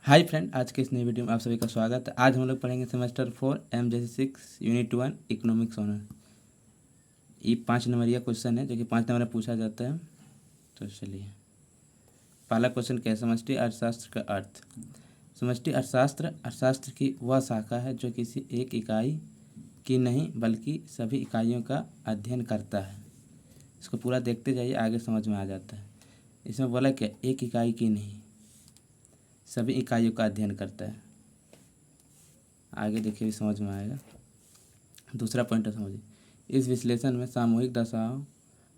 Hi friend, आज के इस नई वीडियो में आप सभी का स्वागत है। आज हम लोग पढ़ेंगे semester 4 MJC 6 unit 1 economics honour. ये 5 नंबरिया क्वेश्चन है जो कि 5 नंबर में पूछा जाता है। तो चलिए, पहला क्वेश्चन क्या है? समष्टि अर्थशास्त्र का अर्थ। समष्टि अर्थशास्त्र की वह शाखा है जो किसी एक इकाई की नहीं बल्कि सभी इकाइयों का अध्ययन करता है। इसको पूरा देखते जाइए, आगे समझ में आ जाता है। इसमें बोला क्या? एक इकाई की नहीं, सभी इकाइयों का अध्ययन करता है। आगे देखिए भी समझ में आएगा। दूसरा पॉइंट समझिए, इस विश्लेषण में सामूहिक दशाओं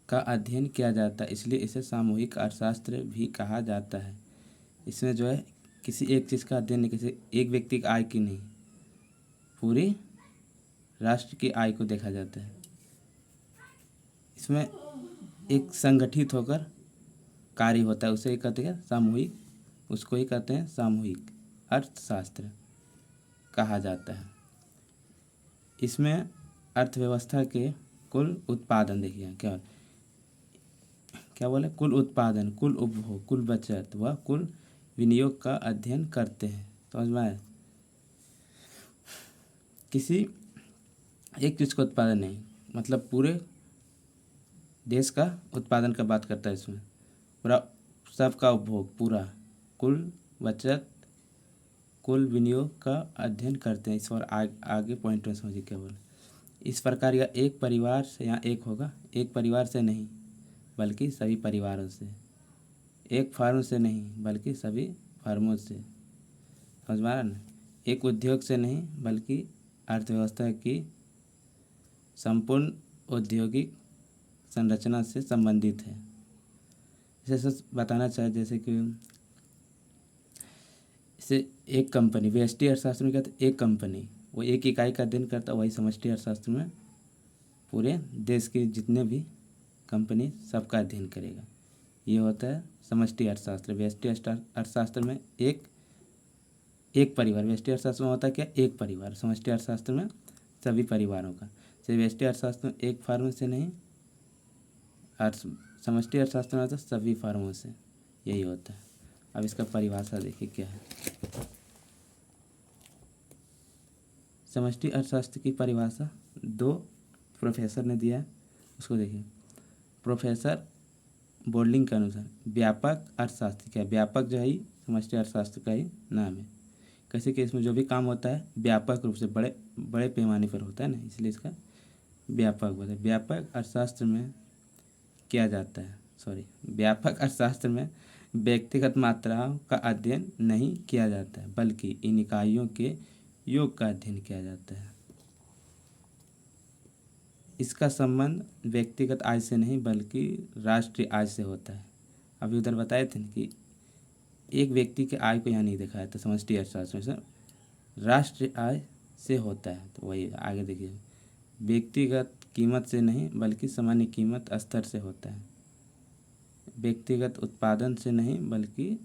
का अध्ययन किया जाता है, इसलिए इसे सामूहिक अर्थशास्त्र भी कहा जाता है। इसमें जो है किसी एक चीज़ का अध्ययन नहीं, किसी एक व्यक्ति की आय की नहीं, पूरी राष्ट्र की आय को देखा जाता है। इसमें एक संगठित होकर कार्य होता है, उसे ही कहते हैं सामूहिक, उसको ही कहते हैं सामूहिक अर्थशास्त्र कहा जाता है। इसमें अर्थव्यवस्था के कुल उत्पादन, देखिए क्या क्या बोले, कुल उत्पादन, कुल उपभोग, कुल बचत व कुल विनियोग का अध्ययन करते हैं। समझ में आया? किसी एक चीज़ का उत्पादन नहीं, मतलब पूरे देश का उत्पादन का बात करता है। इसमें पूरा सबका उपभोग, पूरा कुल बचत, कुल विनियोग का अध्ययन करते हैं। इस और आगे पॉइंट में समझिए क्या बोले। इस प्रकार यह एक परिवार से, यहाँ एक होगा, एक परिवार से नहीं बल्कि सभी परिवारों से, एक फार्म से नहीं बल्कि सभी फार्मों से। समझ में आ रहा ना? एक उद्योग से नहीं बल्कि अर्थव्यवस्था की संपूर्ण औद्योगिक संरचना से संबंधित है। जैसे बताना चाहे, जैसे कि इसे एक कंपनी, व्यष्टि अर्थशास्त्र में कहते हैं एक कंपनी, वो एक इकाई का अध्ययन करता है। वही समष्टि अर्थशास्त्र में पूरे देश के जितने भी कंपनी सबका अध्ययन करेगा। ये होता है समष्टि अर्थशास्त्र। व्यष्टि अर्थशास्त्र में एक परिवार, व्यष्टि अर्थशास्त्र में होता है क्या? एक परिवार। समष्टि अर्थशास्त्र में सभी परिवारों का। जैसे व्यष्टि अर्थशास्त्र में एक फार्म से नहीं, समष्टि अर्थशास्त्र में होता है सभी फार्मों से। यही होता है। अब इसका परिभाषा देखिए क्या है। समष्टि अर्थशास्त्र की परिभाषा दो प्रोफेसर ने दिया है, उसको देखिए। प्रोफेसर बोल्डिंग के अनुसार व्यापक अर्थशास्त्र क्या है? व्यापक जो है समष्टि अर्थशास्त्र का ही नाम है। कैसे कि इसमें जो भी काम होता है व्यापक रूप से, बड़े बड़े पैमाने पर होता है ना, इसलिए इसका व्यापक बोलते हैं। व्यापक अर्थशास्त्र में किया जाता है, व्यापक अर्थशास्त्र में व्यक्तिगत मात्राओं का अध्ययन नहीं किया जाता है बल्कि इन इकाइयों के योग का अध्ययन किया जाता है। इसका संबंध व्यक्तिगत आय से नहीं बल्कि राष्ट्रीय आय से होता है। अभी उधर बताए थे ना कि एक व्यक्ति के आय को यहाँ नहीं देखा है, तो समष्टि अर्थशास्त्र में राष्ट्रीय आय से होता है। तो वही आगे देखिए, व्यक्तिगत कीमत से नहीं बल्कि सामान्य कीमत स्तर से होता है। व्यक्तिगत उत्पादन से नहीं बल्कि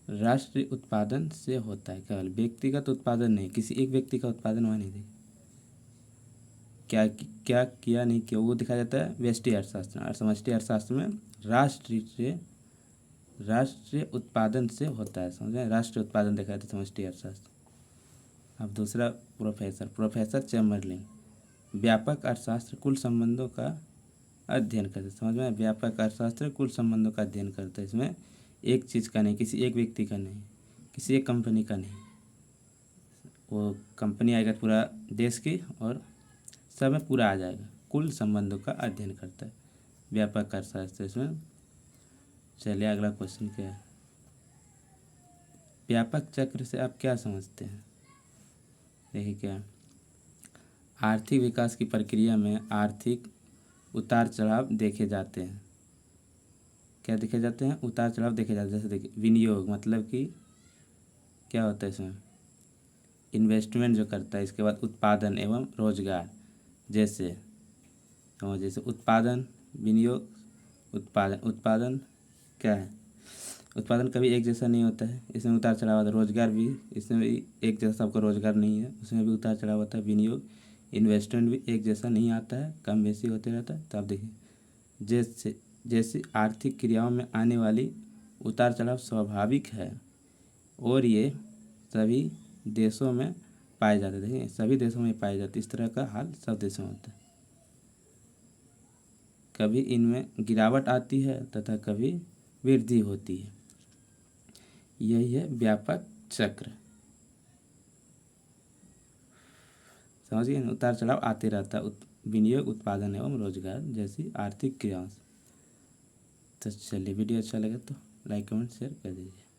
राष्ट्रीय उत्पादन से होता है। केवल व्यक्तिगत उत्पादन नहीं, किसी एक व्यक्ति का उत्पादन वहाँ नहीं देखा, क्या क्या किया नहीं किया वो दिखाया जाता है व्यष्टि अर्थशास्त्र। और समष्टि अर्थशास्त्र में राष्ट्रीय उत्पादन से होता है। समझे? राष्ट्रीय उत्पादन देखा जाता है समष्टि अर्थशास्त्र। अब दूसरा प्रोफेसर चैम्बरलिन व्यापक अर्थशास्त्र कुल संबंधों का अध्ययन करते। समझ में? व्यापक अर्थशास्त्र कुल संबंधों का अध्ययन करते हैं। इसमें एक चीज़ का नहीं, किसी एक व्यक्ति का नहीं, किसी एक कंपनी का नहीं, वो कंपनी आएगा पूरा देश की और सब में पूरा आ जाएगा। कुल संबंधों का अध्ययन करता है व्यापक अर्थशास्त्र इसमें। चलिए अगला क्वेश्चन क्या है। व्यापक चक्र से आप क्या समझते हैं? देखिए क्या है। आर्थिक विकास की प्रक्रिया में आर्थिक उतार चढ़ाव देखे जाते हैं। क्या देखे जाते हैं? उतार चढ़ाव देखे जाते हैं। जैसे देखिए, विनियोग मतलब कि क्या होता है इसमें? इन्वेस्टमेंट जो करता है। इसके बाद उत्पादन एवं रोजगार, जैसे उत्पादन, विनियोग, उत्पादन क्या है? उत्पादन कभी एक जैसा नहीं होता है, इसमें उतार चढ़ाव होता है। रोजगार भी, इसमें भी एक जैसा सबका रोजगार नहीं है, उसमें भी उतार चढ़ाव होता है। विनियोग, इन्वेस्टमेंट भी एक जैसा नहीं आता है, कम बेसी होते रहता है। तो आप देखिए, जैसे जैसे आर्थिक क्रियाओं में आने वाली उतार चढ़ाव स्वाभाविक है, और ये सभी देशों में पाए जाते हैं। देखिए सभी देशों में पाए जाते, इस तरह का हाल सब देशों में होता है। कभी इनमें गिरावट आती है तथा कभी वृद्धि होती है। यही है व्यापक चक्र। समझिए ना, उतार चढ़ाव आते रहता है विनियोग, उत्पादन एवं रोजगार जैसी आर्थिक क्रियाओं से। तो चलिए, वीडियो अच्छा लगे तो लाइक कमेंट शेयर कर दीजिए।